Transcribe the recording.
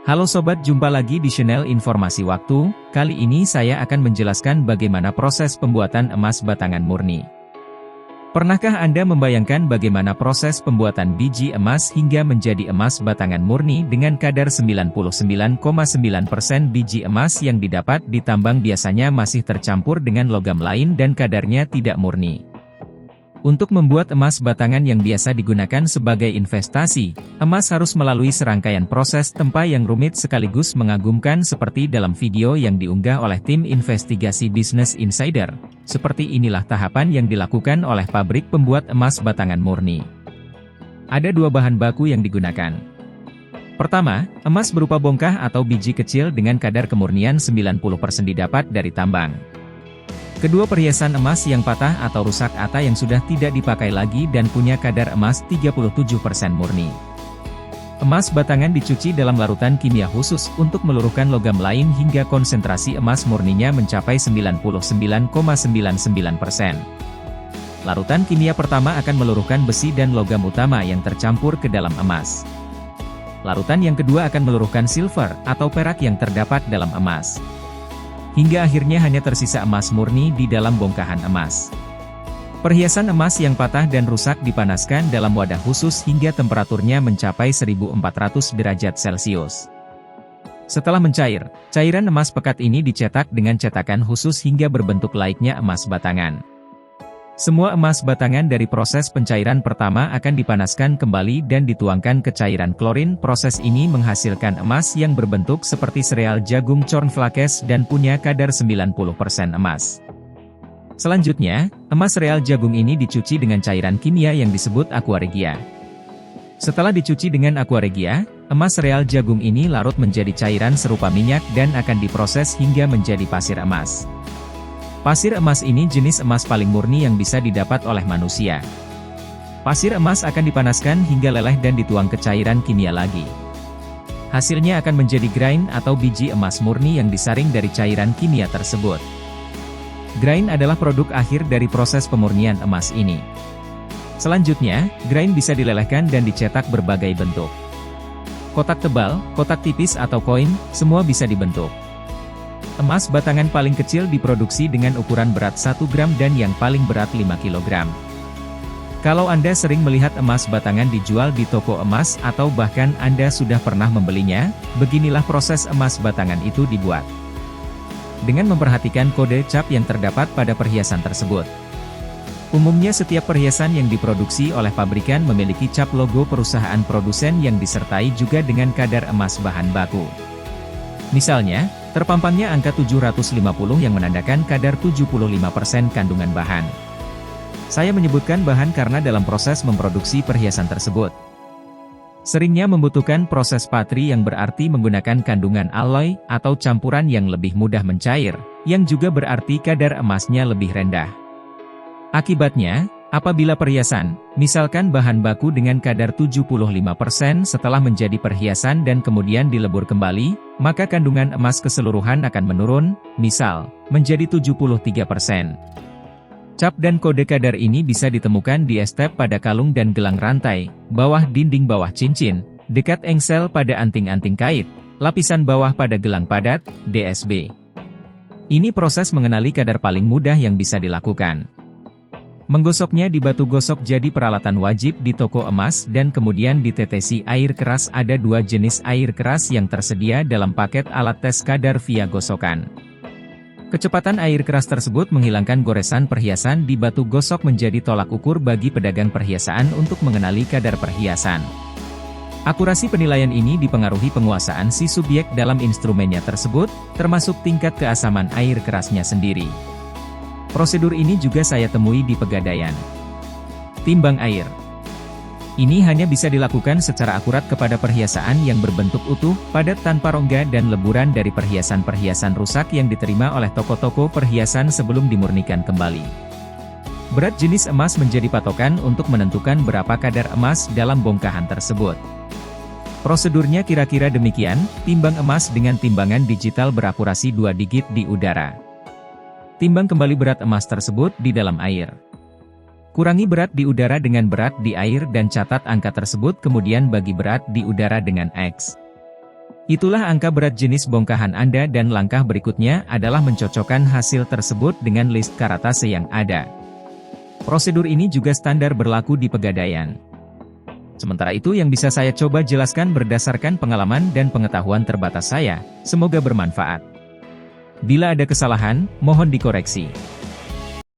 Halo sobat, jumpa lagi di channel Informasi Waktu. Kali ini saya akan menjelaskan bagaimana proses pembuatan emas batangan murni. Pernahkah Anda membayangkan bagaimana proses pembuatan biji emas hingga menjadi emas batangan murni dengan kadar 99,9% biji emas yang didapat di tambang biasanya masih tercampur dengan logam lain dan kadarnya tidak murni? Untuk membuat emas batangan yang biasa digunakan sebagai investasi, emas harus melalui serangkaian proses tempa yang rumit sekaligus mengagumkan seperti dalam video yang diunggah oleh tim investigasi Business Insider. Seperti inilah tahapan yang dilakukan oleh pabrik pembuat emas batangan murni. Ada dua bahan baku yang digunakan. Pertama, emas berupa bongkah atau biji kecil dengan kadar kemurnian 90% didapat dari tambang. Kedua, perhiasan emas yang patah atau rusak atau yang sudah tidak dipakai lagi dan punya kadar emas 37% murni. Emas batangan dicuci dalam larutan kimia khusus untuk meluruhkan logam lain hingga konsentrasi emas murninya mencapai 99,99%. Larutan kimia pertama akan meluruhkan besi dan logam utama yang tercampur ke dalam emas. Larutan yang kedua akan meluruhkan silver atau perak yang terdapat dalam emas. Hingga akhirnya hanya tersisa emas murni di dalam bongkahan emas. Perhiasan emas yang patah dan rusak dipanaskan dalam wadah khusus hingga temperaturnya mencapai 1400 derajat Celcius. Setelah mencair, cairan emas pekat ini dicetak dengan cetakan khusus hingga berbentuk layaknya emas batangan. Semua emas batangan dari proses pencairan pertama akan dipanaskan kembali dan dituangkan ke cairan klorin. Proses ini menghasilkan emas yang berbentuk seperti sereal jagung cornflakes dan punya kadar 90% emas. Selanjutnya, emas sereal jagung ini dicuci dengan cairan kimia yang disebut aqua regia. Setelah dicuci dengan aqua regia, emas sereal jagung ini larut menjadi cairan serupa minyak dan akan diproses hingga menjadi pasir emas. Pasir emas ini jenis emas paling murni yang bisa didapat oleh manusia. Pasir emas akan dipanaskan hingga leleh dan dituang ke cairan kimia lagi. Hasilnya akan menjadi grain atau biji emas murni yang disaring dari cairan kimia tersebut. Grain adalah produk akhir dari proses pemurnian emas ini. Selanjutnya, grain bisa dilelehkan dan dicetak berbagai bentuk. Kotak tebal, kotak tipis atau koin, semua bisa dibentuk. Emas batangan paling kecil diproduksi dengan ukuran berat 1 gram dan yang paling berat 5 kg. Kalau Anda sering melihat emas batangan dijual di toko emas atau bahkan Anda sudah pernah membelinya, beginilah proses emas batangan itu dibuat. Dengan memperhatikan kode cap yang terdapat pada perhiasan tersebut. Umumnya setiap perhiasan yang diproduksi oleh pabrikan memiliki cap logo perusahaan produsen yang disertai juga dengan kadar emas bahan baku. Misalnya, terpampangnya angka 750 yang menandakan kadar 75% kandungan bahan. Saya menyebutkan bahan karena dalam proses memproduksi perhiasan tersebut seringnya membutuhkan proses patri yang berarti menggunakan kandungan alloy atau campuran yang lebih mudah mencair, yang juga berarti kadar emasnya lebih rendah. Akibatnya, apabila perhiasan, misalkan bahan baku dengan kadar 75% setelah menjadi perhiasan dan kemudian dilebur kembali, maka kandungan emas keseluruhan akan menurun, misal, menjadi 73%. Cap dan kode kadar ini bisa ditemukan di estep pada kalung dan gelang rantai, bawah dinding bawah cincin, dekat engsel pada anting-anting kait, lapisan bawah pada gelang padat, DSB. Ini proses mengenali kadar paling mudah yang bisa dilakukan. Menggosoknya di batu gosok jadi peralatan wajib di toko emas dan kemudian ditetesi air keras. Ada dua jenis air keras yang tersedia dalam paket alat tes kadar via gosokan. Kecepatan air keras tersebut menghilangkan goresan perhiasan di batu gosok menjadi tolak ukur bagi pedagang perhiasan untuk mengenali kadar perhiasan. Akurasi penilaian ini dipengaruhi penguasaan si subjek dalam instrumennya tersebut, termasuk tingkat keasaman air kerasnya sendiri. Prosedur ini juga saya temui di Pegadaian. Timbang air. Ini hanya bisa dilakukan secara akurat kepada perhiasan yang berbentuk utuh, padat tanpa rongga dan leburan dari perhiasan-perhiasan rusak yang diterima oleh toko-toko perhiasan sebelum dimurnikan kembali. Berat jenis emas menjadi patokan untuk menentukan berapa kadar emas dalam bongkahan tersebut. Prosedurnya kira-kira demikian, timbang emas dengan timbangan digital berakurasi 2 digit di udara. Timbang kembali berat emas tersebut di dalam air. Kurangi berat di udara dengan berat di air dan catat angka tersebut kemudian bagi berat di udara dengan X. Itulah angka berat jenis bongkahan Anda dan langkah berikutnya adalah mencocokkan hasil tersebut dengan list karatase yang ada. Prosedur ini juga standar berlaku di Pegadaian. Sementara itu yang bisa saya coba jelaskan berdasarkan pengalaman dan pengetahuan terbatas saya, semoga bermanfaat. Bila ada kesalahan, mohon dikoreksi.